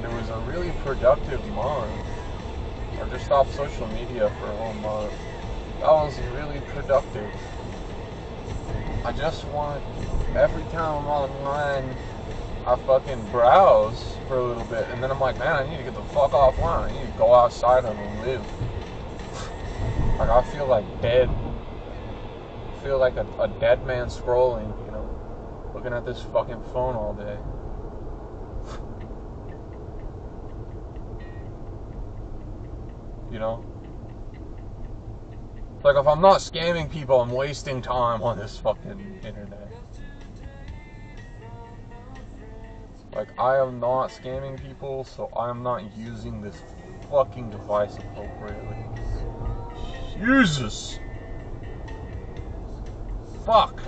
it was a really productive month. I just stopped social media for a whole month. That was really productive. I just want, every time I'm online, I fucking browse for a little bit, and then I'm like, man, I need to get the fuck offline. I need to go outside and live. Like, I feel like dead. I feel like a dead man scrolling, you know, looking at this fucking phone all day. You know? Like, if I'm not scamming people, I'm wasting time on this fucking internet. Like, I am not scamming people, so I'm not using this fucking device appropriately. Jesus! Fuck!